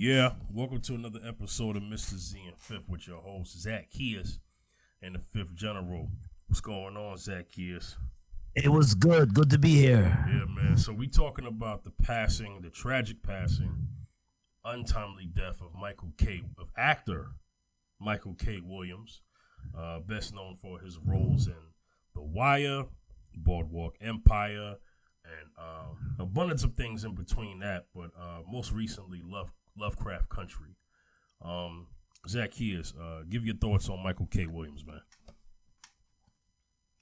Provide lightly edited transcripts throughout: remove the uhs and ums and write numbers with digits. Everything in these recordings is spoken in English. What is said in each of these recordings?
Yeah, welcome to another episode of Mr. Z and Fifth with your host, Zacchaeus and the Fifth General. What's going on, Zacchaeus? It was good. Good to be here. Yeah, man. So we talking about the tragic passing, untimely death of actor Michael K. Williams, best known for his roles in The Wire, Boardwalk Empire, and abundance of things in between that, but most recently Lovecraft Country. Zacchaeus, give your thoughts on Michael K. Williams, man.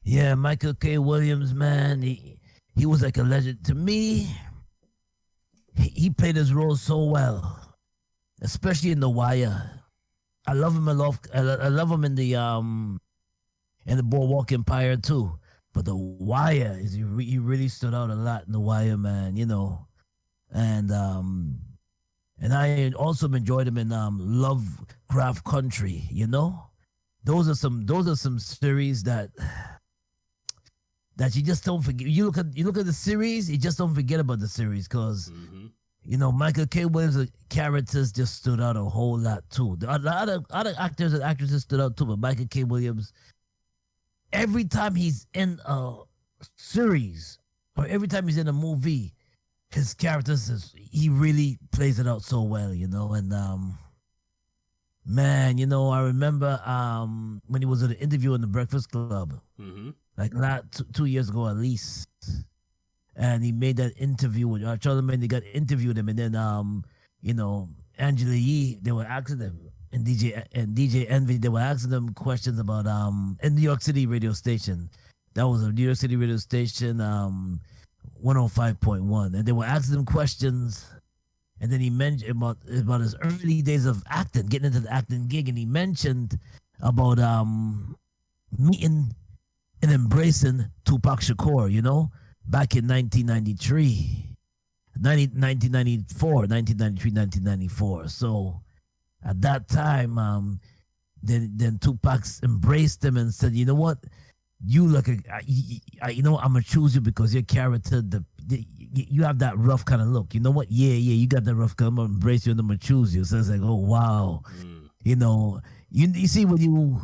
Yeah, Michael K. Williams, man, he was like a legend to me. He played his role so well, especially in The Wire. I love him. I love him in the Boardwalk Empire too. But The Wire he really stood out a lot in The Wire, man. And I also enjoyed him in Lovecraft Country. Those are some series that you just don't forget. You look at the series, you just don't forget about the series because Michael K. Williams' characters just stood out a whole lot too. A lot of other actors and actresses stood out too, but Michael K. Williams, every time he's in a series or every time he's in a movie, his characters he really plays it out so well, and man, I remember when he was at an interview in the Breakfast Club, like not 2 years ago at least, and he made that interview with Charlamagne. They got interviewed him, and then Angela Yee, they were asking them, and DJ Envy, they were asking them questions about in New York City radio station. That was a New York City radio station, 105.1, and they were asking him questions, and then he mentioned about his early days of acting, getting into the acting gig, and he mentioned about meeting and embracing Tupac Shakur, back in 1994. So at that time, then Tupac embraced him and said, "You know what? You look, I'm gonna choose you because your character, you have that rough kind of look. You know what? Yeah, you got that rough kind. I'm gonna embrace you and I'm gonna choose you." So it's like, oh wow, you see when you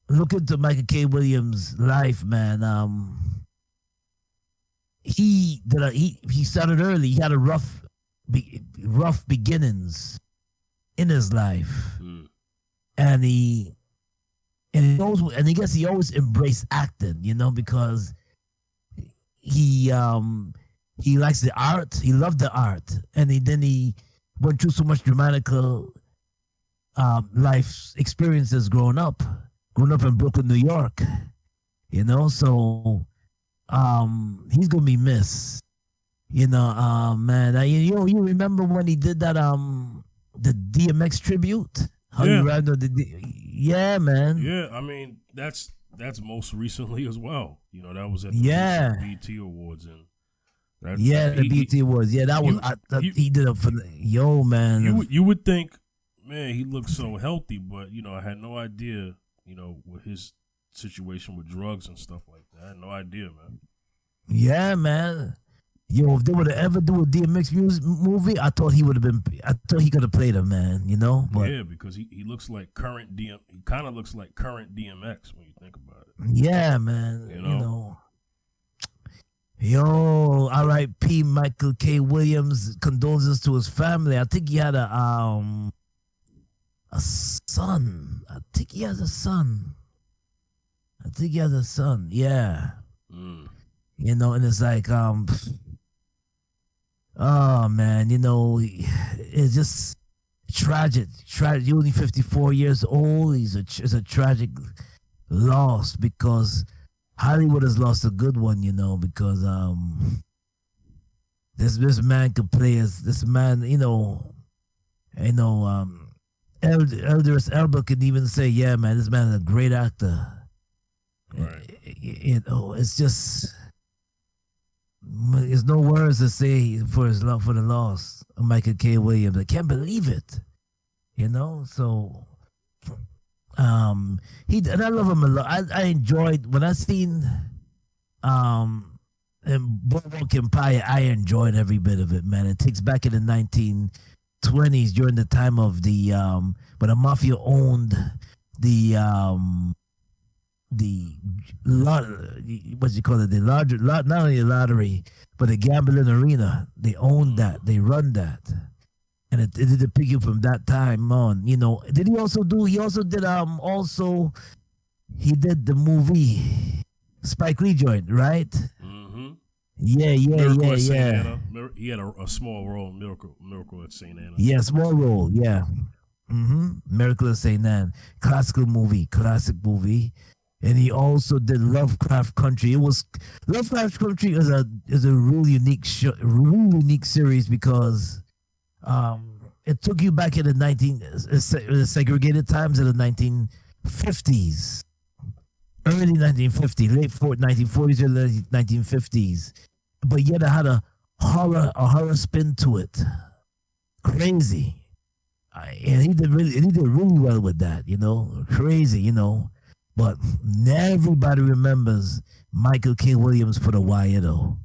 look into Michael K. Williams' life, man. He started early. He had a rough beginnings in his life, and he always embraced acting, because he likes the art. He loved the art, and he went through so much dramatical life experiences growing up in Brooklyn, New York. So he's gonna be missed. Man. You remember when he did that the DMX tribute? How Yeah. you ran yeah, man. Yeah, I mean that's most recently as well. That was at the Yeah. BET Awards, and The BT Awards. Yeah, that was he did it for man. You would think, man, he looked so healthy, but I had no idea, with his situation with drugs and stuff like that. I had no idea, man. Yeah, man. If they would have ever do a DMX movie, I thought he could have played him, man. But Yeah, because he looks like current DM. He kind of looks like current DMX when you think about it. yeah, man. R.I.P. Michael K. Williams. Condolences to his family. I think he had a son. I think he has a son. Yeah. And it's like oh man, it's just tragic. He's only 54 years old. It's a tragic loss because Hollywood has lost a good one, because this man could play as this man, Eldris Elba could even say, yeah, man, this man is a great actor. Right. It's just there's no words to say for the loss of Michael K. Williams. I can't believe it. So and I love him a lot. I enjoyed when I seen in Boardwalk Empire. I enjoyed every bit of it, man. It takes back in the 20s during the time of the but the mafia owned the the lot, what you call it, the larger lot, not only the lottery but the gambling arena. They own that, they run that, and it did depict you from that time on. You know, did he also do? He also did also he did the movie Spike Lee joint, right? Mm-hmm. Yeah. He had a small role in Miracle at St. Anna. Yeah, small role. Yeah. Miracle at St. Anne, classic movie. And he also did Lovecraft Country. It was Lovecraft Country is a really unique show, really unique series because it took you back in the segregated times of the 1950s, early 1950s, 1940s, early 1950s. But yet it had a horror spin to it. Crazy. And he did really well with that, you know, crazy, you know. But everybody remembers Michael K. Williams for the Wyatt-O.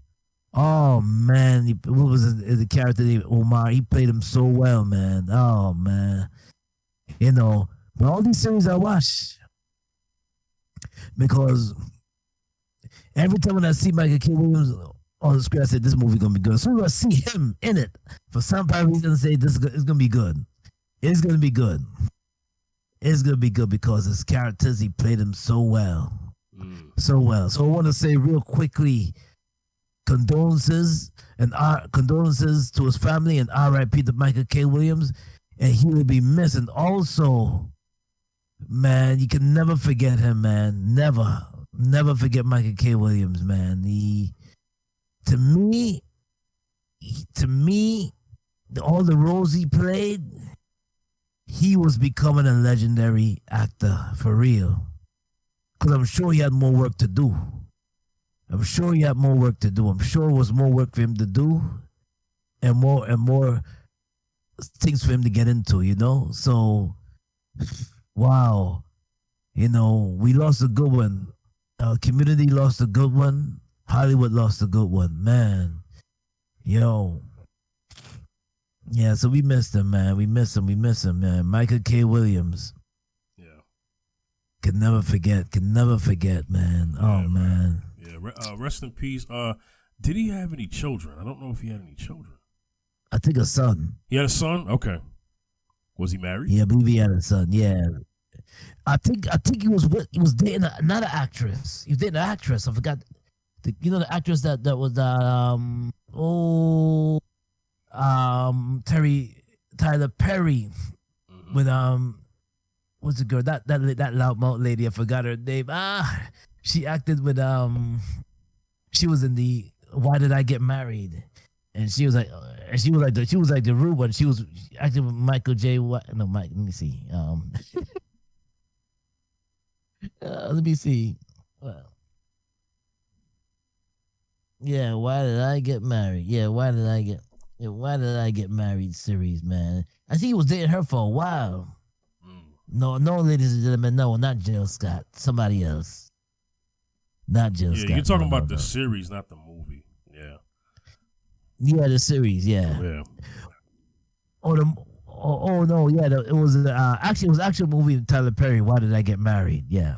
Oh man, what was the character name? Omar. He played him so well, man. Oh man, you know. But all these series I watch because every time when I see Michael K. Williams on the screen, I said this movie gonna be good. So I see him in it for some reason, I say this is gonna be good. It's gonna be good. It's gonna be good because his characters, he played them so well. So well. So I want to say real quickly, condolences to his family and R.I.P. to Michael K. Williams, and he will be missed. And also, man, you can never forget him, man. Never forget Michael K. Williams, man. To me, all the roles he played, he was becoming a legendary actor for real. Because I'm sure he had more work to do. I'm sure it was more work for him to do and more things for him to get into, you know? So, wow. You know, we lost a good one. Our community lost a good one. Hollywood lost a good one. Man. Yo. Yeah, so we missed him, man. We miss him, man. Michael K. Williams. Yeah. Can never forget, man. Oh, yeah, man. Yeah, rest in peace. Did he have any children? I don't know if he had any children. I think a son. He had a son? Okay. Was he married? Yeah, I believe he had a son, yeah. I think he was dating another actress. He was dating an actress. I forgot. The actress that was Tyler Perry with what's the girl that loudmouth lady, I forgot her name. She acted with she was in the Why Did I Get Married, and she was like the rude one. She was acting with Michael J. Let me see. Let me see. Yeah, Why Did I Get Married? Yeah, Why Did I Get Married series, man. I think he was dating her for a while. No, ladies and gentlemen, no, not Jill Scott. Somebody else. Not Jill Scott. Yeah, you're talking about the series, not the movie. Yeah. Yeah, the series, yeah. Yeah. No, yeah, it was actually a movie with Tyler Perry, Why Did I Get Married? Yeah.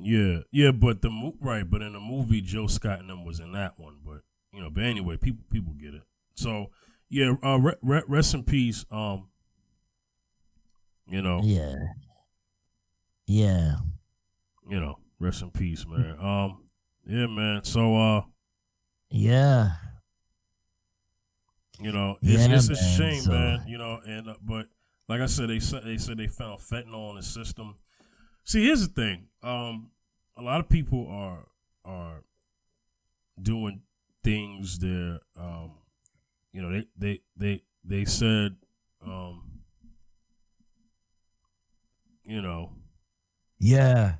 Yeah, but but in the movie, Joe Scott and them was in that one, but anyway, people get it. So yeah, rest in peace. Yeah. Rest in peace, man. Yeah, man. So yeah. It's a shame, man. And but like I said, they said they found fentanyl in the system. See, here's the thing. A lot of people are doing things that they said yeah,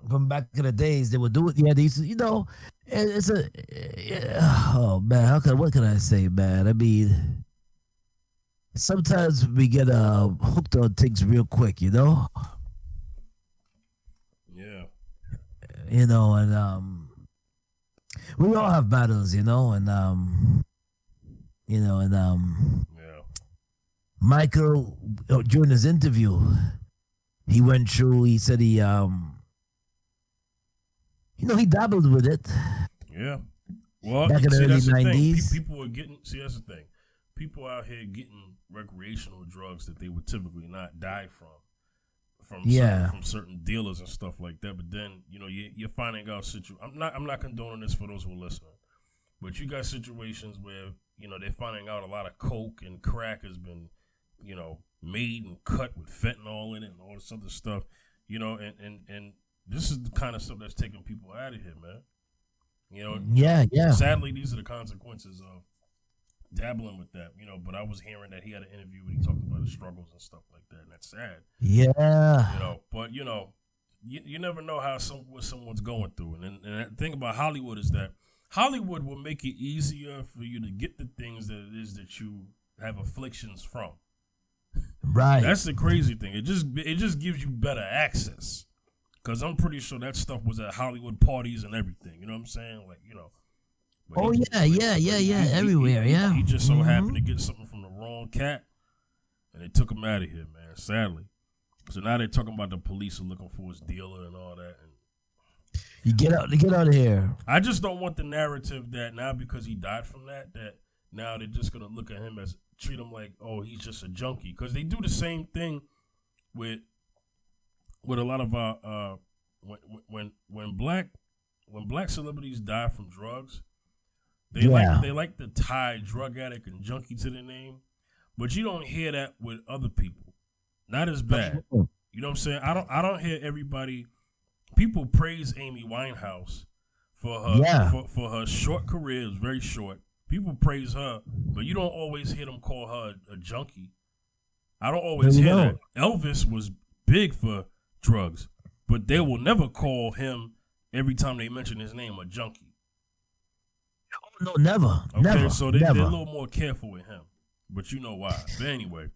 from back in the days they would do it. Yeah, these it's a oh man, what can I say, man? I mean, sometimes we get hooked on things real quick, Yeah. And we all have battles, Yeah. Michael, during his interview, he went through. He said he dabbled with it Yeah. Well, back in the see, early that's the thing. '90s. People are getting. See, that's the thing. People out here getting recreational drugs that they would typically not die Yeah. from certain dealers and stuff like that. But then you're finding out I'm not condoning this for those who are listening, but you got situations where they're finding out a lot of coke and crack has been made and cut with fentanyl in it and all this other stuff, and this is the kind of stuff that's taking people out of here, man. Yeah. Sadly, these are the consequences of dabbling with that, but I was hearing that he had an interview where he talked about his struggles and stuff like that, and that's sad. Yeah. But you never know what someone's going through, and the thing about Hollywood is that Hollywood will make it easier for you to get the things that it is that you have afflictions from. Right. That's the crazy thing. It just gives you better access, because I'm pretty sure that stuff was at Hollywood parties and everything. You know what I'm saying? Like But Oh he- yeah, everywhere. Yeah. He just so happened to get something from the wrong cat, and they took him out of here, man. Sadly. So now they're talking about the police are looking for his dealer and all that. And You get out of here. I just don't want the narrative that now because he died from that now they're just gonna look at him as treat him like, oh, he's just a junkie, because they do the same thing with a lot of when black celebrities die from drugs. They like to tie drug addict and junkie to their name, but you don't hear that with other people. Not as bad. You know what I'm saying? I don't hear everybody. People praise Amy Winehouse for her for her short career. It's very short. People praise her, but you don't always hear them call her a junkie. I don't always hear that. Elvis was big for drugs, but they will never call him every time they mention his name a junkie. No, never. Okay, Never. so they're a never. little more careful with him, but you know why. But anyway,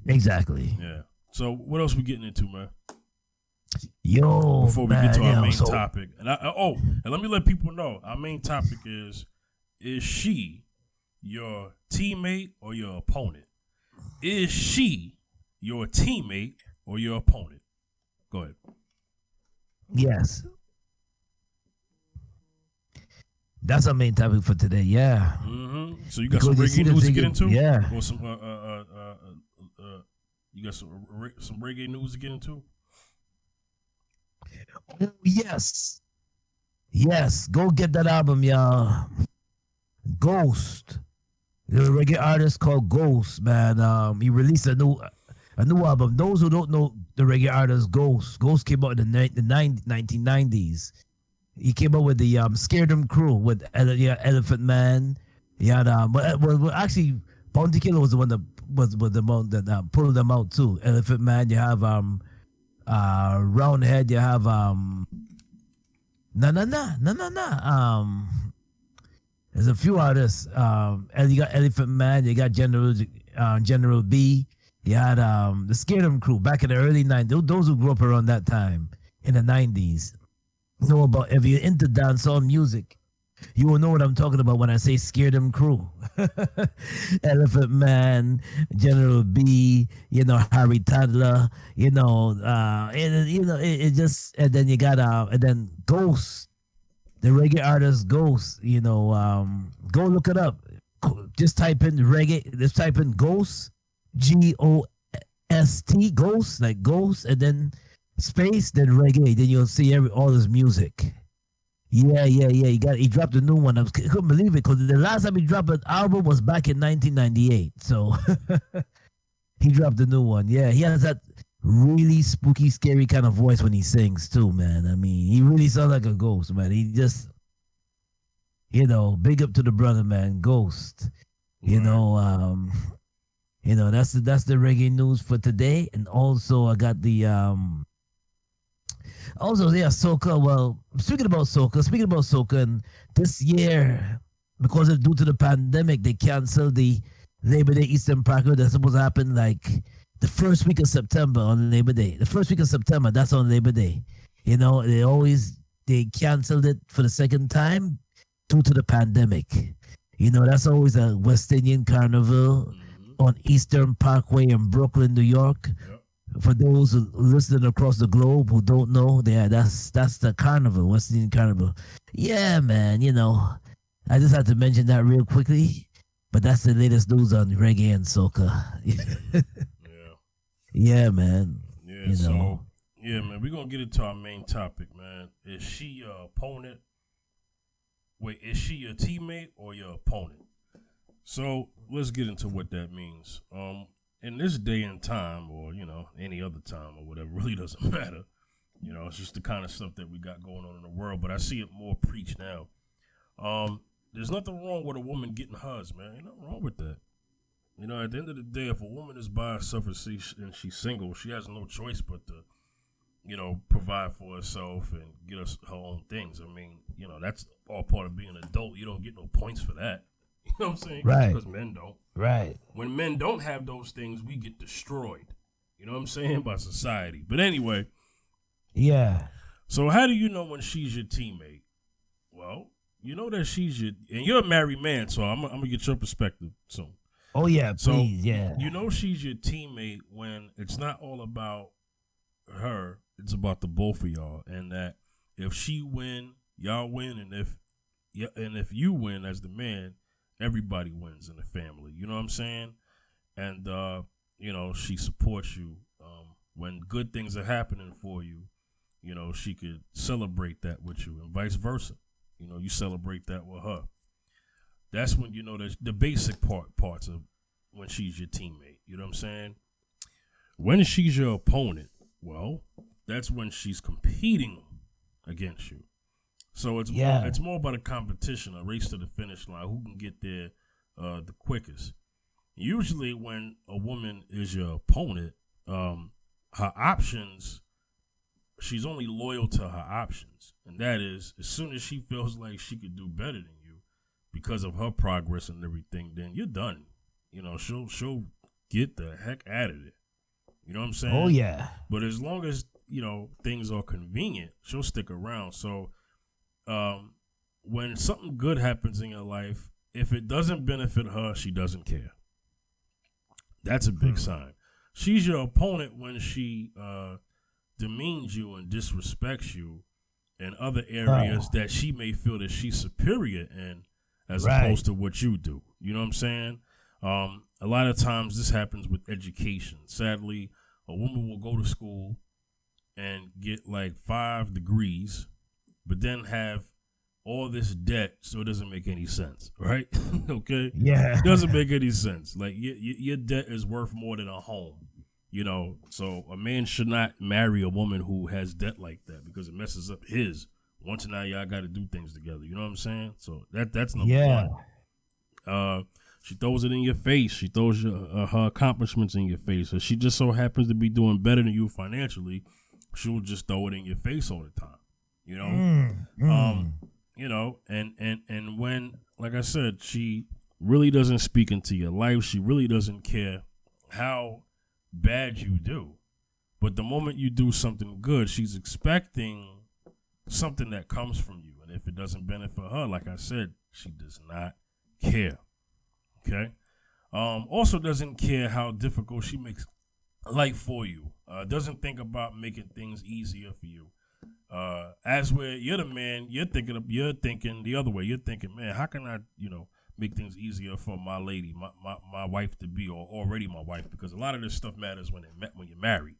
Exactly. yeah. So what else we getting into, man? Yo, Before we man, get to our yo, main so- topic, and let me let people know our main topic is she your teammate or your opponent? Is she your teammate or your opponent? Go ahead. Yes. That's our main topic for today. Yeah. Mm-hmm. So you got Because some you see reggae the news to thing get is- into? yeah. Or some you got some reggae news to get into? Oh, yes. Yes. Go get that album, y'all. Ghost. The reggae artist called Ghost, man. He released a new album. Those who don't know the reggae artist Ghost came out in the 1990s. He came out with the Scared 'Em crew with Elephant Man. He had well, actually Bounty Killer was the one that was the one that pulled them out too. Elephant Man. You have Roundhead. You have there's a few artists. And you got Elephant Man. You got General B. You had the Scared 'Em crew back in the early 90s. Those who grew up around that time in the 90s know about. If you're into dancehall music, you will know what I'm talking about when I say Scared 'Em crew. Elephant Man, General B, Harry Toddler, it just, and then you got and then Ghost, the reggae artist Ghost. Go look it up. Just type in reggae. Just type in Ghost, Ghost, Ghost, like Ghost, and then space, then reggae. Then you'll see all his music. Yeah. He dropped a new one. I couldn't believe it because the last time he dropped an album was back in 1998. So he dropped a new one. Yeah, he has that really spooky, scary kind of voice when he sings too, man. I mean, he really sounds like a ghost, man. He just, big up to the brother, man. Ghost. Right. That's the reggae news for today. And also I got the soca. Well, speaking about soca, and this year, because of due to the pandemic, they canceled the Labor Day Eastern Parkway that's supposed to happen like the first week of September on Labor Day. The first week of September, that's on Labor Day. They canceled it for the second time due to the pandemic. That's always a West Indian carnival. on Eastern Parkway in Brooklyn, New York. Yep. For those who listening across the globe who don't know, that's the carnival, West Indian Carnival. Yeah, man. I just had to mention that real quickly. But that's the latest news on reggae and soca. Yeah. Yeah, man. Yeah. So yeah, man. We're gonna get into our main topic, man. Is she your opponent? Wait, is she your teammate or your opponent? So let's get into what that means. In this day and time, or any other time or whatever, really doesn't matter. It's just the kind of stuff that we got going on in the world. But I see it more preached now. There's nothing wrong with a woman getting hers, man. Ain't nothing wrong with that. At the end of the day, if a woman is by herself and she's single, she has no choice but to, provide for herself and get her own things. I mean, that's all part of being an adult. You don't get no points for that. You know what I'm saying? Right. Because men don't. Right. When men don't have those things, we get destroyed. You know what I'm saying? By society. But anyway. Yeah. So how do you know when she's your teammate? Well, you know that and you're a married man, so I'm gonna get your perspective soon. Oh yeah, please, yeah. You know she's your teammate when it's not all about her, it's about the both of y'all, and that if she win, y'all win, and if you win as the man, everybody wins in the family. You know what I'm saying? And she supports you when good things are happening for you. She could celebrate that with you, and vice versa. You celebrate that with her. That's when the basic parts of when she's your teammate. You know what I'm saying? When she's your opponent, well, that's when she's competing against you. So it's more about a competition, a race to the finish line. Who can get there the quickest? Usually, when a woman is your opponent, her options. She's only loyal to her options, and that is as soon as she feels like she could do better than you because of her progress and everything, then you're done. She'll get the heck out of it. You know what I'm saying? Oh yeah. But as long as things are convenient, she'll stick around. So, when something good happens in your life, if it doesn't benefit her, she doesn't care. That's a big sign. She's your opponent when she demeans you and disrespects you in other areas that she may feel that she's superior in as opposed to what you do. You know what I'm saying? A lot of times this happens with education. Sadly, a woman will go to school and get like 5 degrees, but then have all this debt, so it doesn't make any sense, right? Okay? Yeah. It doesn't make any sense. Like, your debt is worth more than a home. So a man should not marry a woman who has debt like that because it messes up his. Once now y'all got to do things together. You know what I'm saying? So that's number one. She throws it in your face. She throws her accomplishments in your face. If she just so happens to be doing better than you financially, she'll just throw it in your face all the time. And when, like I said, she really doesn't speak into your life. She really doesn't care how bad you do, but the moment you do something good, she's expecting something that comes from you, and if it doesn't benefit her, like I said, she does not care. Okay. Also doesn't care how difficult she makes life for you. Doesn't think about making things easier for you. As where you're the man, you're thinking the other way. You're thinking, man, how can I make things easier for my lady, my wife to be, or already my wife, because a lot of this stuff matters when you're married.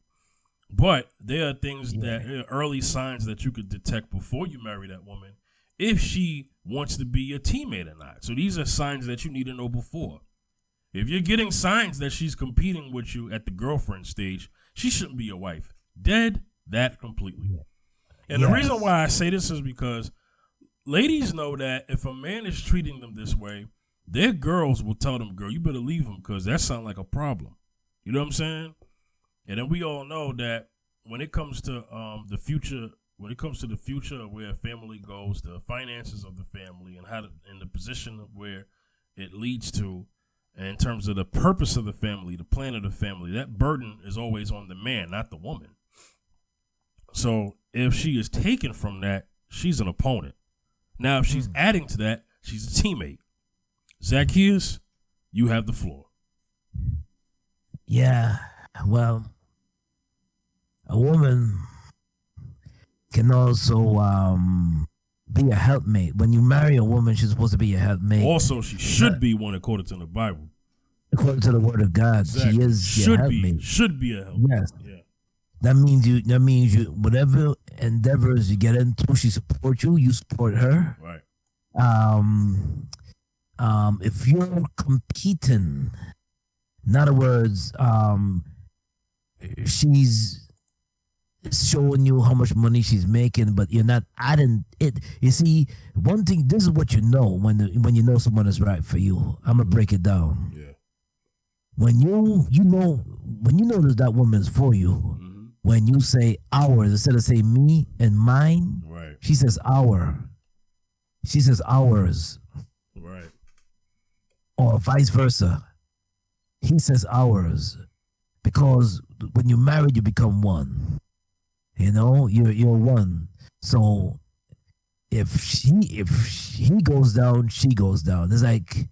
But there are things that early signs that you could detect before you marry that woman if she wants to be your teammate or not. So these are signs that you need to know before. If you're getting signs that she's competing with you at the girlfriend stage, she shouldn't be your wife. Dead that completely. And the reason why I say this is because ladies know that if a man is treating them this way, their girls will tell them, girl, you better leave him because that sounds like a problem. You know what I'm saying? And then we all know that when it comes to the future of where a family goes, the finances of the family, and and the position of where it leads to, in terms of the purpose of the family, the plan of the family, that burden is always on the man, not the woman. So if she is taken from that, she's an opponent. Now, if she's adding to that, she's a teammate. Zacchaeus, you have the floor. Yeah. Well, a woman can also be a helpmate. When you marry a woman, she's supposed to be a helpmate. Also, she should be one according to the Bible. According to the word of God, Exactly. she is your helpmate. Should be a helpmate. Yes. Yeah. That means you whatever endeavors you get into, she supports you, you support her. Right. If you're competing, in other words, she's showing you how much money she's making, but you're not adding it. You see, one thing, this is what you know when you know someone is right for you. I'm gonna break it down. Yeah. When you know that woman's for you, Mm-hmm. when you say ours instead of saying me and mine, Right. she says our. She says ours. Right. Or vice versa. He says ours. Because when you're married, you become one. You know, you're one. So if he goes down, she goes down. It's like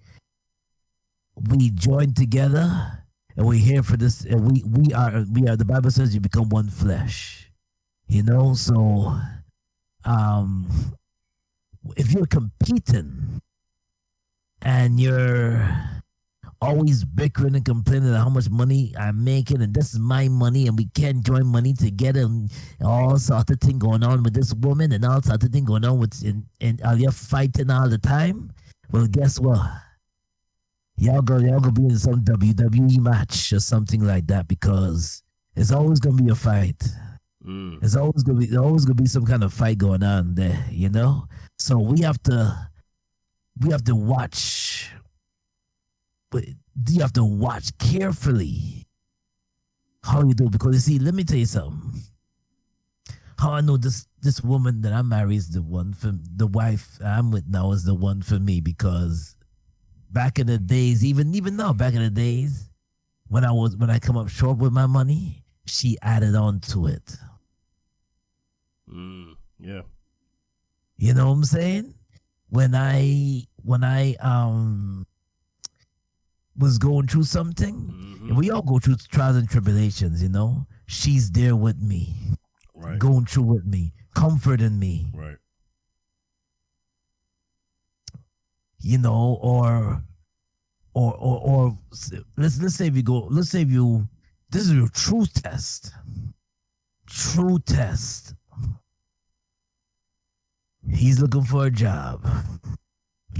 we join together and we're here for this, and we are the Bible says you become one flesh. You know, so if you're competing and you're always bickering and complaining about how much money I'm making and this is my money and we can't join money together and all sorts of thing going on with this woman and all sorts of thing going on with and you're fighting all the time, well, guess what? Y'all gonna be in some WWE match or something like that because it's always gonna be a fight. It's always gonna be some kind of fight going on there, you know? So we have to watch. But you have to watch carefully how you do, because you see, let me tell you something. How I know this woman that I marry is the one for the wife I'm with now is the one for me, because back in the days, even now, back in the days when I come up short with my money, she added on to it. Yeah. You know what I'm saying? When I was going through something, and we all go through trials and tribulations, you know, she's there with me, Right. going through with me, comforting me, Right. you know, or let's say this is your true test. He's looking for a job.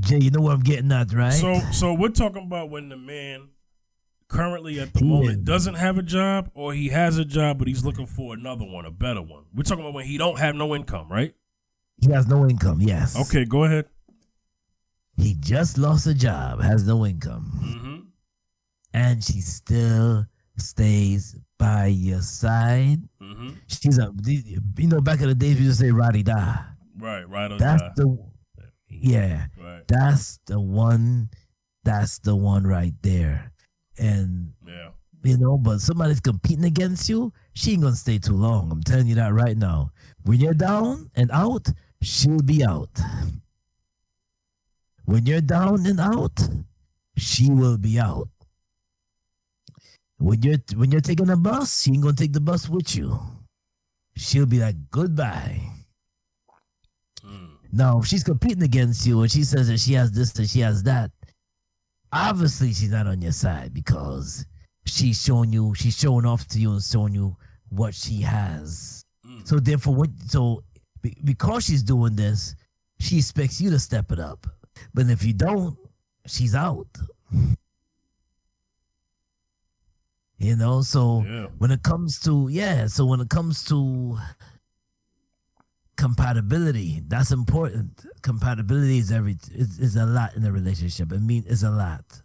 Jay, you know what I'm getting at, right? So we're talking about when the man currently at the moment doesn't have a job, or he has a job but he's looking for another one, a better one. We're talking about when he don't have no income, right? He has no income, yes. Okay, go ahead. He just lost a job, has no income. And she still stays by your side. She's back in the days we used to say "Radi da." Right, right. That's Right. That's the one. That's the one right there. And but somebody's competing against you, she ain't gonna stay too long. I'm telling you that right now. When you're down and out, she'll be out. When you're down and out, she will be out. When you're taking a bus, she ain't gonna take the bus with you. She'll be like, goodbye. Now, if she's competing against you and she says that she has this and she has that, obviously she's not on your side, because she's showing off to you and showing you what she has. So therefore, because she's doing this, she expects you to step it up. But if you don't, she's out. You know, so when it comes to compatibility, that's important. Compatibility is is a lot in a relationship. I mean, it's a lot.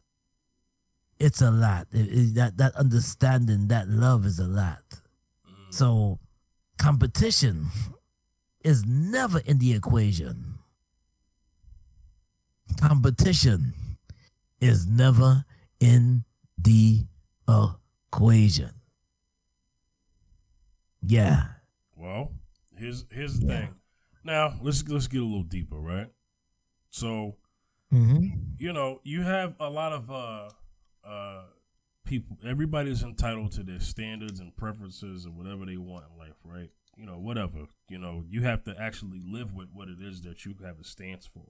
It's a lot. That understanding, that love is a lot. So competition is never in the equation. Competition is never in the equation. Yeah. Well, here's the thing. Now let's get a little deeper, right? So, you know, you have a lot of everybody's entitled to their standards and preferences or whatever they want in life, right? Whatever. You have to actually live with what it is that you have a stance for.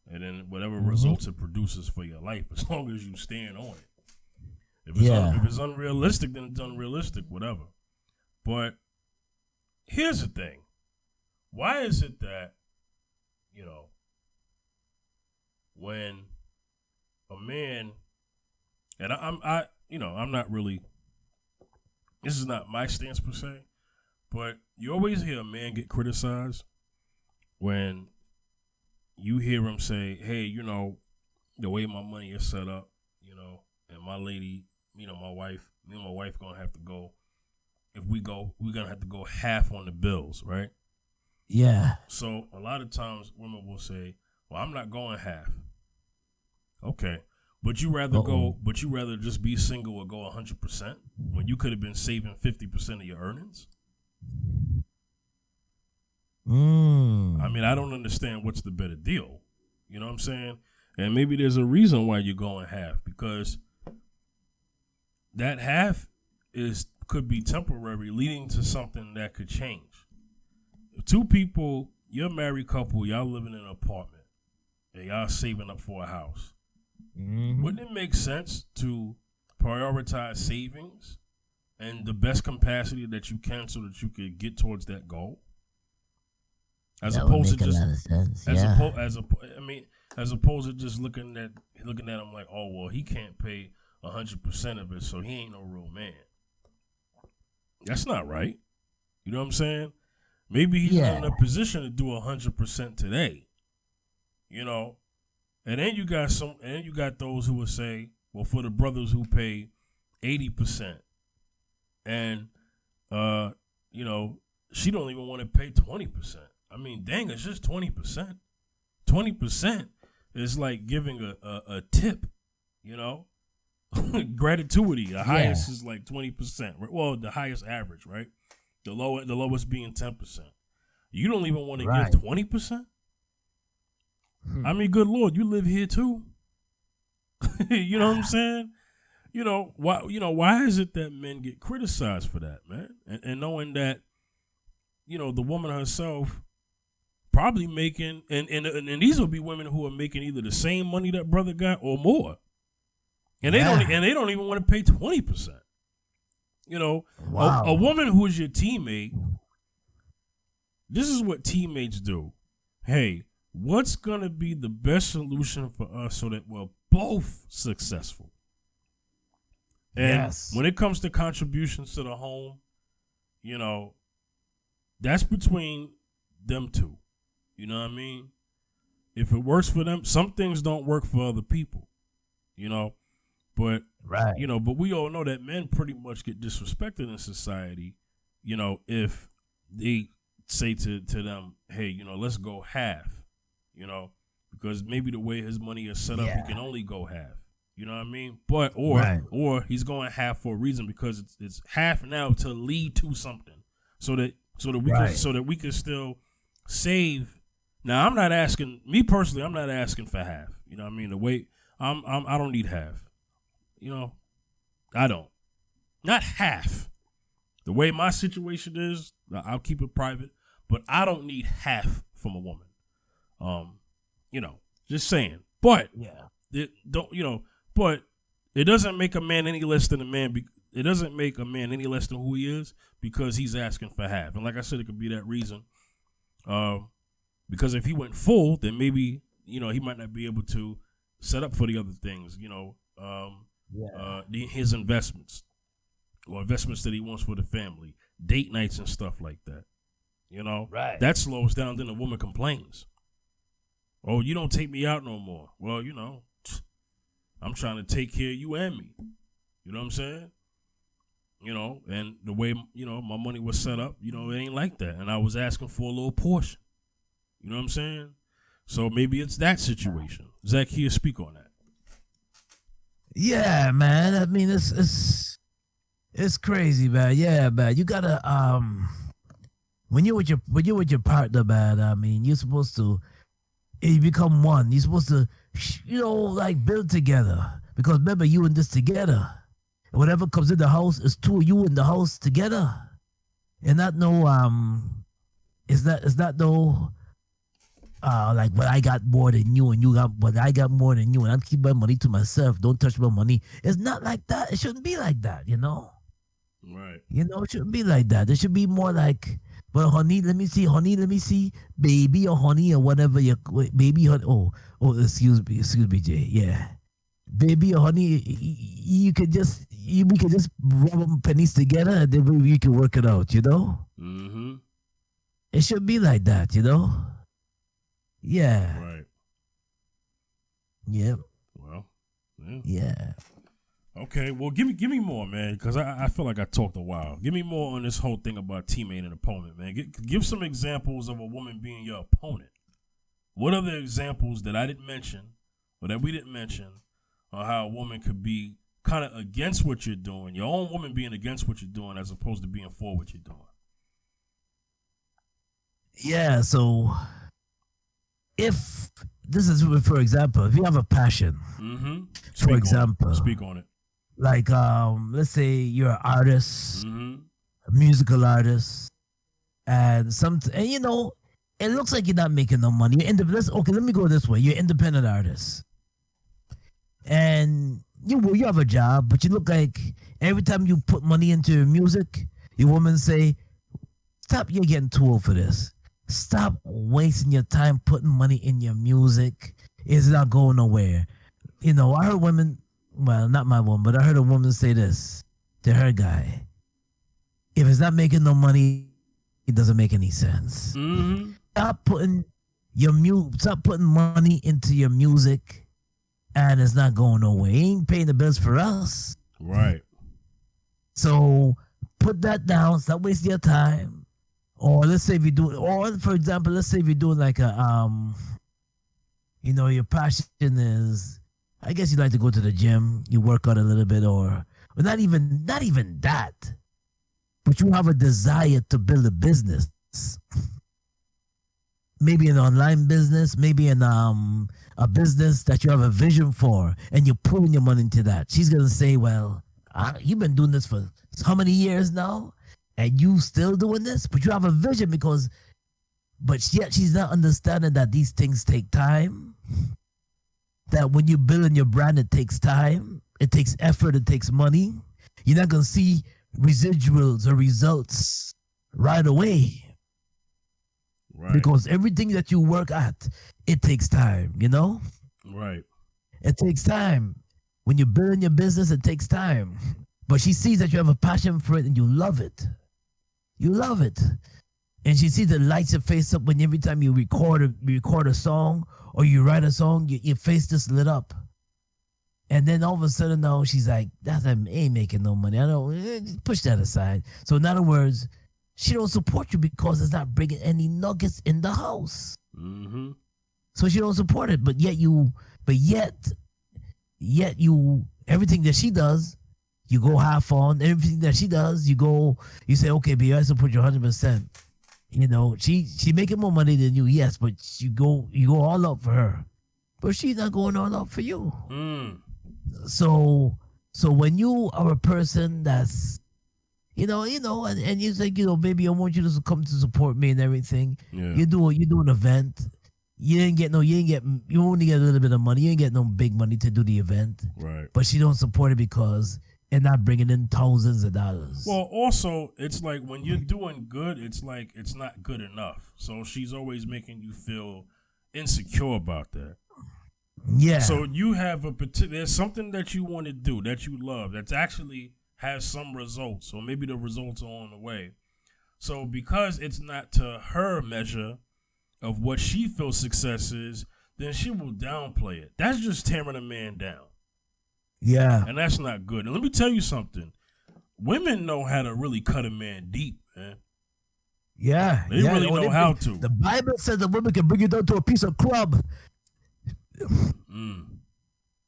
And then whatever results it produces for your life, as long as you stand on it. If it's unrealistic, then it's unrealistic, whatever. But here's the thing. Why is it that, when a man, and I'm not really, this is not my stance per se, but you always hear a man get criticized when you hear him say, hey, the way my money is set up, and my lady, my wife, me and my wife gonna have to go. If we go, we're gonna have to go half on the bills, right? Yeah. So a lot of times women will say, well, I'm not going half. Okay. But you rather just be single or go 100% when you could have been saving 50% of your earnings? I mean, I don't understand what's the better deal. You know what I'm saying? And maybe there's a reason why you're going half, because that half could be temporary, leading to something that could change. If two people, you're a married couple, y'all living in an apartment, and y'all saving up for a house. Wouldn't it make sense to prioritize savings and the best capacity that you can so that you could get towards that goal? As opposed to just as opposed to just looking at him like, oh well, he can't pay 100% of it, so he ain't no real man. That's not right. You know what I'm saying? Maybe he's not in a position to do 100% today. And then you got those who would say, well, for the brothers who pay 80%, and she don't even want to pay 20%. I mean, dang, it's just 20%. 20% is like giving a tip, Gratituity. The highest is like 20%. Well, the highest average, right? The lowest being 10%. You don't even want to give 20%? I mean, good Lord, you live here too. You know what I'm saying? Why is it that men get criticized for that, man? And knowing that, the woman herself probably making, and these will be women who are making either the same money that brother got or more. And they don't even want to pay 20%. A woman who is your teammate, this is what teammates do. Hey, what's going to be the best solution for us so that we're both successful? And when it comes to contributions to the home, that's between them two. You know what I mean? If it works for them, some things don't work for other people, But, but we all know that men pretty much get disrespected in society, if they say to them, hey, let's go half. Because maybe the way his money is set up, he can only go half. You know what I mean? But or he's going half for a reason, because it's half now to lead to something, so that we can still save. Now, I'm not asking for half. You know what I mean? The way I don't need half. I don't. Not half. The way my situation is, I'll keep it private, but I don't need half from a woman. Just saying. But but it doesn't make a man any less than a man. It doesn't make a man any less than who he is because he's asking for half. And like I said, it could be that reason. Because if he went full, then maybe, he might not be able to set up for the other things, his investments or investments that he wants for the family, date nights and stuff like that. That slows down. Then the woman complains. Oh, you don't take me out no more. Well, I'm trying to take care of you and me. You know what I'm saying? And the way, my money was set up, it ain't like that. And I was asking for a little portion. You know what I'm saying? So maybe it's that situation. Zacchaeus, speak on that. Yeah, man. I mean, it's crazy, man. Yeah, man. You gotta when you're with your partner, man. I mean, you're supposed to become one. You're supposed to, like build together, because remember, you in this together. whatever comes in the house is two of you in the house together, and not no it's not no like, but I got more than you and you got, but I got more than you and I'm keeping my money to myself. Don't touch my money. It's not like that. It shouldn't be like that, you know? Right. You know, it shouldn't be like that. It should be more like, well, honey, let me see, baby or honey or whatever you, baby, honey, excuse me, Jay, yeah. Baby or honey, you could just, we could just rub them pennies together and then we can work it out, you know? Mm-hmm. It should be like that, you know? Yeah. Right. Yep. Well. Yeah. Yeah. Okay. Well, give me more, man, because I feel like I talked a while. Give me more on this whole thing about teammate and opponent, man. Give some examples of a woman being your opponent. What are the examples that I didn't mention or that we didn't mention on how a woman could be kind of against what you're doing, your own woman being against what you're doing as opposed to being for what you're doing? Yeah. So, if this is, for example, if you have a passion, for example, speak on it. Like, let's say you're an artist, Mm-hmm. a musical artist, and you know, it looks like you're not making no money. Okay, let me go this way. You're an independent artist, and you have a job, but you look like every time you put money into your music, your woman say, "Stop! You're getting too old for this. Stop wasting your time putting money in your music. It's not going nowhere." You know, I heard women, well, not my woman, but I heard a woman say this to her guy: if it's not making no money, it doesn't make any sense. Mm-hmm. Stop putting money into your music, and it's not going nowhere. It ain't paying the bills for us. Right. So put that down. Stop wasting your time. Or let's say if you do, or for example, let's say if you're doing like a you know, your passion is, I guess you like to go to the gym, you work out a little bit, or not even that, but you have a desire to build a business, maybe an online business, maybe a business that you have a vision for, and you're putting your money into that. She's gonna say, well, you've been doing this for how many years now? And you still doing this, but you have a vision but yet she's not understanding that these things take time. That when you're building your brand, it takes time, it takes effort, it takes money. You're not gonna see residuals or results right away. Right. Because everything that you work at, it takes time, you know? Right. It takes time. When you're building your business, it takes time. But she sees that you have a passion for it and you love it. You love it. And she sees the lights your face up when every time you record a song or you write a song, your face just lit up. And then all of a sudden now she's like, that ain't making no money. I don't push that aside. So in other words, she don't support you because it's not bringing any nuggets in the house. Mm-hmm. So she don't support it. But yet everything that she does, you go half on. Everything that she does, you say, okay, babe, I support you 100%. You know, she making more money than you, yes, but you go all out for her. But she's not going all out for you. Mm. So when you are a person that's, you know, and you think, you know, baby, I want you to come to support me and everything. Yeah. You do an event. You only get a little bit of money. You ain't get no big money to do the event. Right. But she don't support it because it's not bringing in thousands of dollars. Well, also, it's like when you're doing good, it's like it's not good enough. So she's always making you feel insecure about that. Yeah. So you have there's something that you want to do that you love that's actually has some results, or maybe the results are on the way. So because it's not to her measure of what she feels success is, then she will downplay it. That's just tearing a man down. Yeah. And that's not good. And let me tell you something. Women know how to really cut a man deep, man. Yeah. They really know how to. The Bible says the woman can bring you down to a piece of crumb.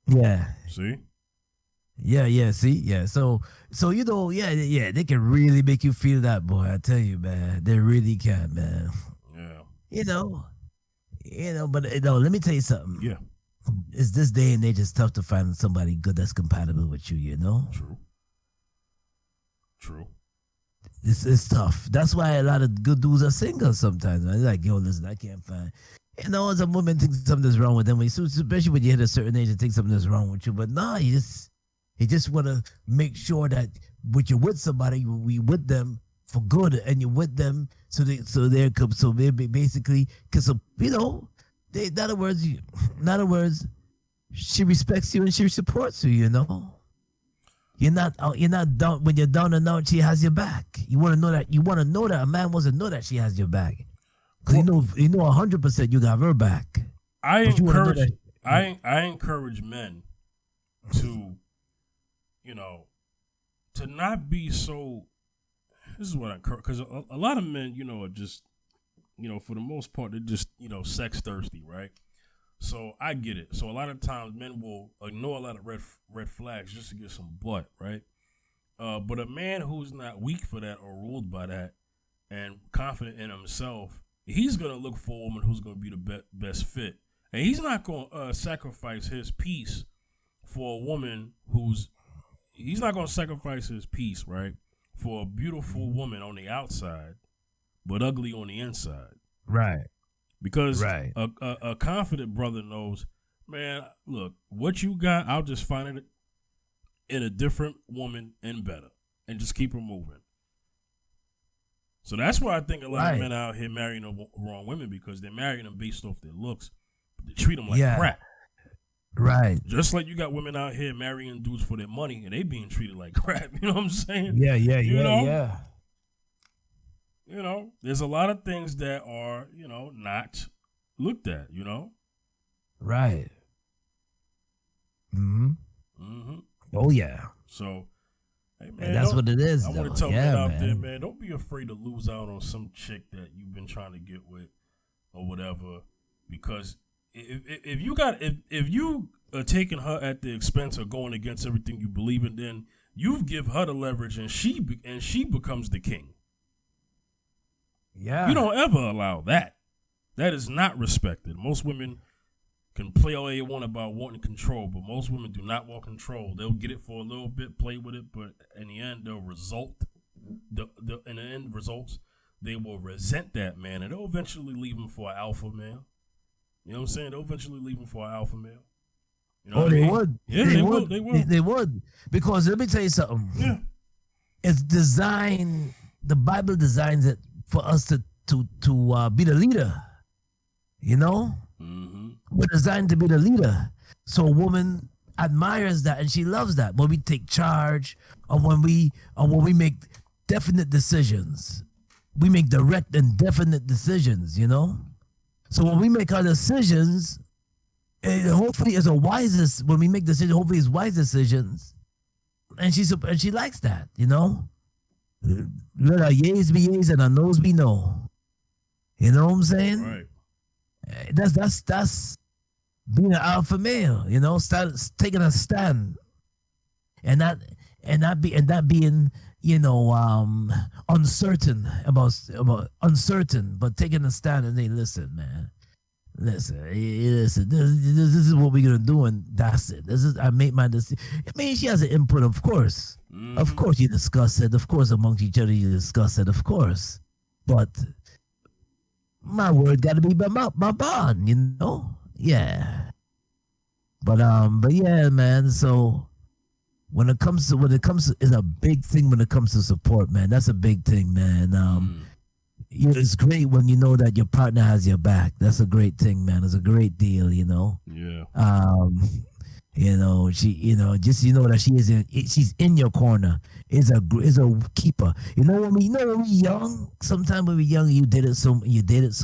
Yeah. See? Yeah, see? Yeah. So you know, yeah, they can really make you feel that, boy. I tell you, man. They really can, man. Yeah. You know, but let me tell you something. Yeah. It's this day and age, it's tough to find somebody good that's compatible with you, you know? True. True. It's tough. That's why a lot of good dudes are single sometimes. Man. They're like, yo, listen, I can't find. Some women think something's wrong with them, especially when you hit a certain age, they think something's wrong with you. But nah, you just want to make sure that when you're with somebody, you with them for good, and you're with them so they basically because in other words, she respects you and she supports you. You're not down when you're down and out. She has your back. You want to know that. You want to know that a man wants to know that she has your back, because you know 100% you got her back. I encourage men to, to not be so. This is what I encourage, because a lot of men, are just, for the most part, they're just, sex thirsty, right? So I get it. So a lot of times men will ignore a lot of red flags just to get some butt, right? But a man who's not weak for that or ruled by that and confident in himself, he's going to look for a woman who's going to be the best fit. And he's not going to sacrifice his peace for a woman he's not going to sacrifice his peace, right, for a beautiful woman on the outside, but ugly on the inside. Right. Because a confident brother knows, man, look, what you got, I'll just find it in a different woman and better, and just keep her moving. So that's why I think a lot of men out here marrying the wrong women, because they're marrying them based off their looks, but they treat them like crap. Right. Just like you got women out here marrying dudes for their money, and they being treated like crap. You know what I'm saying? Yeah. There's a lot of things that are, not looked at, Right. Mm-hmm. Oh, yeah. So, hey, man. And that's what it is, I want to tell men out there, man, don't be afraid to lose out on some chick that you've been trying to get with or whatever, because if you are taking her at the expense of going against everything you believe in, then you give her the leverage, and she becomes the king. Yeah. You don't ever allow that. That is not respected. Most women can play all they want about wanting control, but most women do not want control. They'll get it for a little bit, play with it, but in the end, they'll in the end results, they will resent that man, and they'll eventually leave him for an alpha male. You know what I'm saying? They'll eventually leave him for an alpha male. They would. Yeah, they would. They would. Because let me tell you something. Yeah. It's designed, the Bible designs it for us to be the leader. Mm-hmm. We're designed to be the leader. So a woman admires that and she loves that when we take charge, or when we make definite decisions. We make direct and definite decisions, So when we make our decisions, hopefully it's when we make decisions, hopefully it's wise decisions. And she likes that, Let our yeas be yeas and our no's be no. You know what I'm saying? Right. That's being an alpha male, start taking a stand, and not being uncertain, but taking a stand and say, listen, man, listen, this is what we're gonna do, and that's it. I made my decision. I mean, she has an input, of course. Mm-hmm. Of course, you discuss it. Of course, amongst each other, you discuss it. Of course, but my word got to be my bond, Yeah. But yeah, man. So when it comes to it's a big thing when it comes to support, man. That's a big thing, man. It's great when you know that your partner has your back. That's a great thing, man. It's a great deal, Yeah. Just that she's in your corner. Is a keeper. When we young, sometimes when we're young, you did it so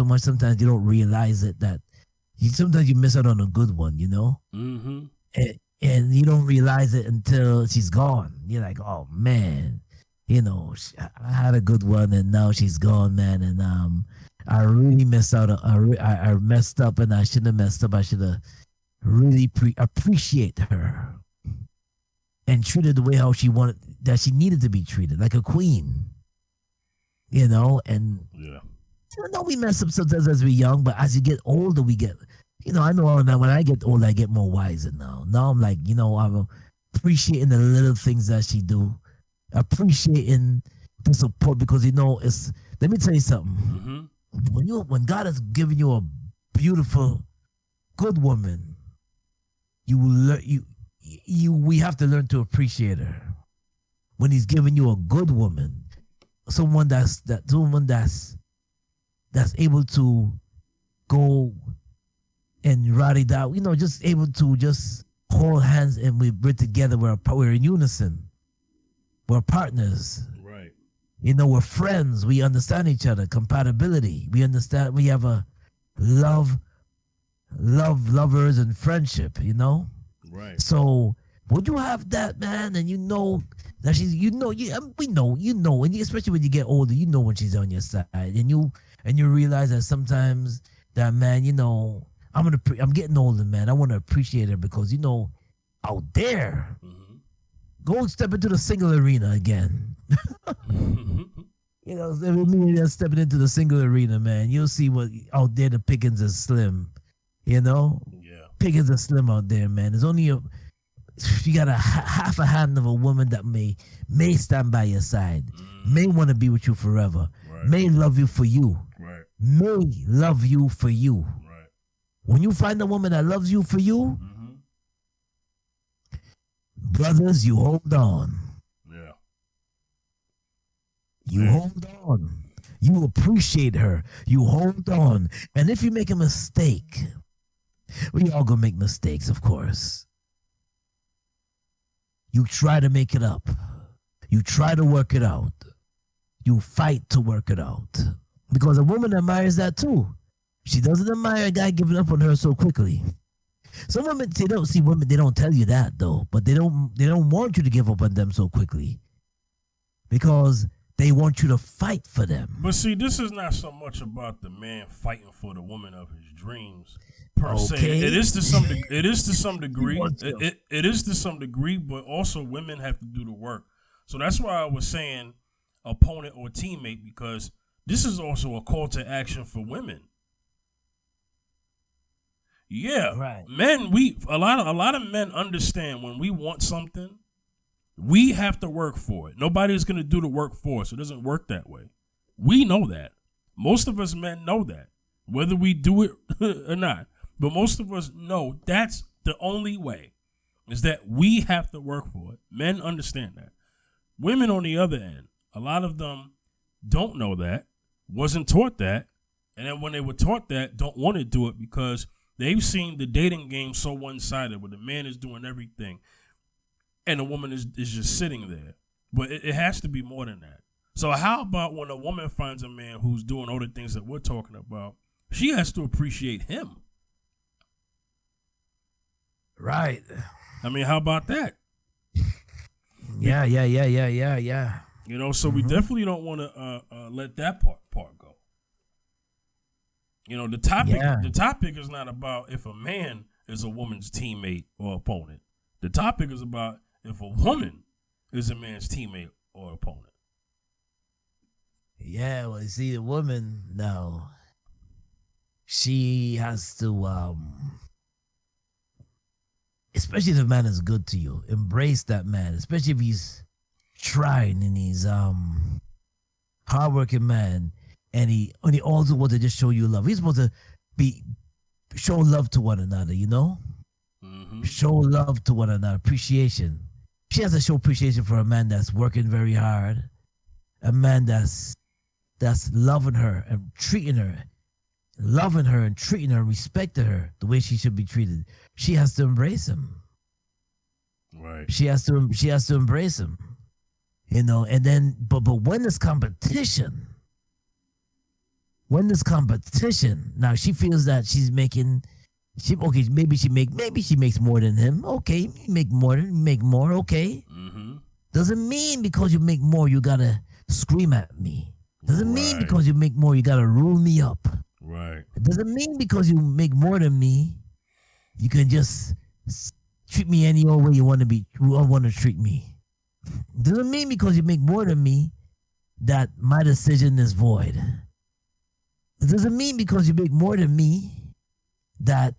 much. Sometimes you don't realize it that sometimes you miss out on a good one. Mm-hmm. And you don't realize it until she's gone. You're like, oh man, I had a good one and now she's gone, man. And I really missed out. I messed up, and I shouldn't have messed up. I should have really appreciate her and treat her the way how she wanted, that she needed to be treated, like a queen. And yeah. We mess up sometimes as we're young, but as you get older, we get, I know that when I get older, I get more wiser now. Now I'm like, I'm appreciating the little things that she do, appreciating the support because it's. Let me tell you something. Mm-hmm. When God has given you a beautiful, good woman, you will learn. We have to learn to appreciate her. When He's giving you a good woman, someone that's able to go and ride it out, just able to just hold hands and we're together. We're in unison. We're partners. Right. We're friends. We understand each other. Compatibility. We understand. We have a lovers and friendship. Right. So would you have that, man? And that she's, we know, and especially when you get older, when she's on your side, and you realize that sometimes that, man, I'm getting older, man. I want to appreciate her because out there, go and step into the single arena again. Stepping into the single arena, man. You'll see what out there. The pickings is slim. Yeah. Pickings are slim out there, man. There's only you got half a hand of a woman that may stand by your side, may want to be with you forever, right. May love you for you, right. May love you for you. Right. When you find a woman that loves you for you, brothers, you hold on. Yeah. You hold on. You appreciate her. You hold on. And if you make a mistake, we all gonna make mistakes, of course. You try to make it up. You try to work it out. You fight to work it out. Because a woman admires that too. She doesn't admire a guy giving up on her so quickly. Some women, they don't see women, they don't tell you that though, but they don't want you to give up on them so quickly. Because they want you to fight for them. But see, this is not so much about the man fighting for the woman of his dreams per se. It is to some degree. It is to some degree. It is to some degree, but also women have to do the work. So that's why I was saying opponent or teammate, because this is also a call to action for women. Yeah, right. Men. A lot of men understand when we want something, we have to work for it. Nobody's going to do the work for us. It doesn't work that way. We know that. Most of us men know that, whether we do it or not. But most of us know that's the only way, is that we have to work for it. Men understand that. Women, on the other end, a lot of them don't know that, wasn't taught that, and then when they were taught that, don't want to do it because they've seen the dating game so one-sided, where the man is doing everything and the woman is just sitting there. But it has to be more than that. So how about when a woman finds a man who's doing all the things that we're talking about, she has to appreciate him. Right. I mean, how about that? Yeah. So we definitely don't want to let that part go. The topic is not about if a man is a woman's teammate or opponent. The topic is about if a woman is a man's teammate or opponent. Yeah, well, you see, the woman now, she has to, especially if the man is good to you, embrace that man, especially if he's trying and he's hardworking man, and he also wants to just show you love. He's supposed to show love to one another, show love to one another, appreciation. She has to show appreciation for a man that's working very hard, a man that's loving her and treating her, respecting her the way she should be treated. She has to embrace him. Right. She has to embrace him. And then but when there's competition, now she feels that she's making maybe she makes more than him. Okay, you make more, okay. Doesn't mean because you make more you gotta scream at me. Doesn't mean because you make more you gotta rule me up. Right. It doesn't mean because you make more than me you can just treat me any old way you want to treat me. It doesn't mean because you make more than me that my decision is void. It doesn't mean because you make more than me that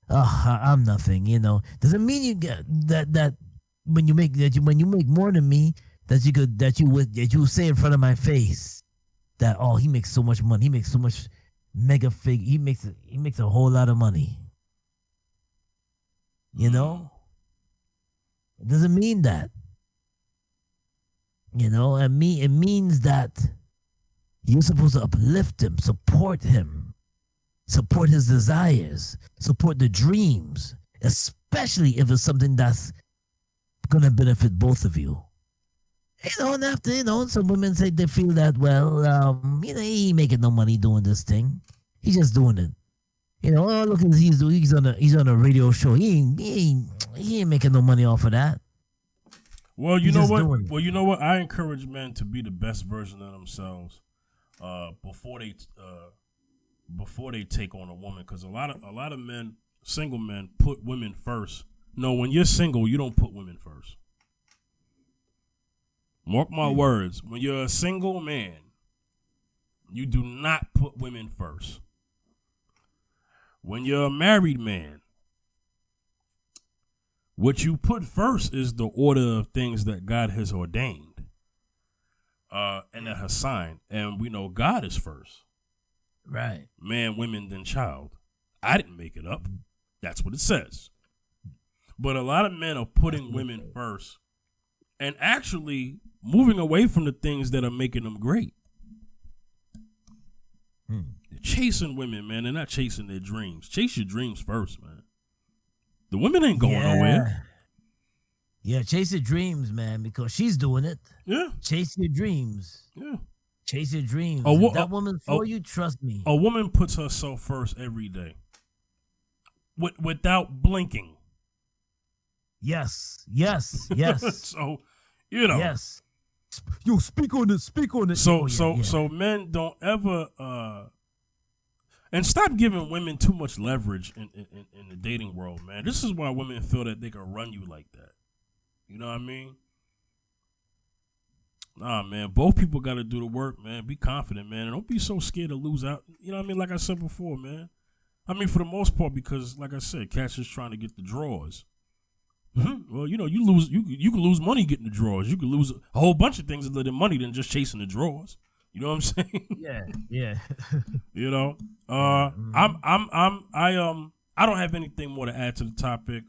I'm nothing. Doesn't mean you get that when you make more than me that you would say in front of my face that, oh, he makes so much money, he makes so much mega fig, he makes a whole lot of money. You know, it doesn't mean that. You know, it means that you're supposed to uplift him, support his desires, support the dreams, especially if it's something that's gonna benefit both of you. You know, and after, some women say they feel that, well, he ain't making no money doing this thing. He's just doing it. Oh, look, he's on a radio show. He ain't making no money off of that. Well, you know what? Well, you know what? I encourage men to be the best version of themselves before they take on a woman, because a lot of men, single men, put women first. No, when you're single, you don't put women first. Mark my words. When you're a single man, you do not put women first. When you're a married man, what you put first is the order of things that God has ordained and that has signed. And we know God is first. Right. Man, women, then child. I didn't make it up. That's what it says. But a lot of men are putting women first and actually moving away from the things that are making them great. They're chasing women, man. They're not chasing their dreams. Chase your dreams first, man. The women ain't going nowhere. Yeah, chase your dreams, man, because she's doing it. Yeah. Chase your dreams. Yeah. Chase your dreams. That woman for you, trust me. A woman puts herself first every day. Without blinking. Yes. So, Yes. Yo, speak on it. So men don't ever and stop giving women too much leverage in the dating world, man. This is why women feel that they can run you like that. You know what I mean? Nah, man. Both people got to do the work, man. Be confident, man. And don't be so scared to lose out. You know what I mean? Like I said before, man. I mean, for the most part, because, like I said, cats just trying to get the draws. Well, you can lose money getting the draws. You can lose a whole bunch of things other than money than just chasing the draws. You know what I'm saying? Yeah. I don't have anything more to add to the topic.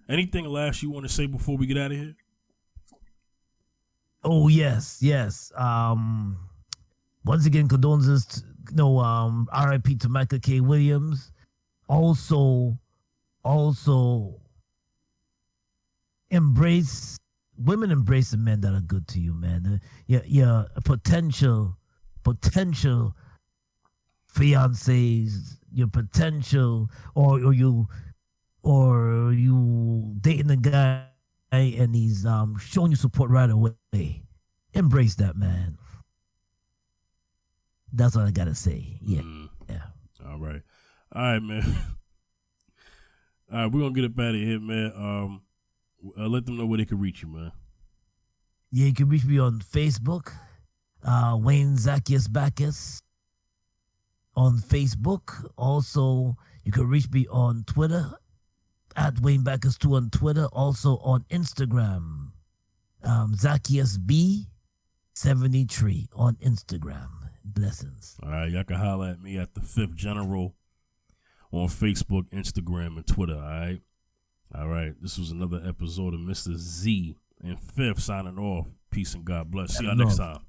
Anything last you want to say before we get out of here? Oh yes. Once again, condolences to, R.I.P. to Michael K. Williams. Also embrace the men that are good to you, man. Your potential fiancés, your potential, or you dating a guy and he's showing you support right away. Embrace that, man. That's all I gotta say. Yeah. All right, man. All right, we're gonna get up out of here, man. Let them know where they can reach you, man. Yeah, you can reach me on Facebook, Wayne Zacchaeus Bacchus on Facebook. Also, you can reach me on Twitter at Wayne Bacchus 2 on Twitter. Also on Instagram, Zacchaeus B73 on Instagram. Blessings. All right, y'all can holler at me at the 5th General on Facebook, Instagram, and Twitter. All right. This was another episode of Mr. Z and 5th signing off. Peace and God bless. See y'all next time.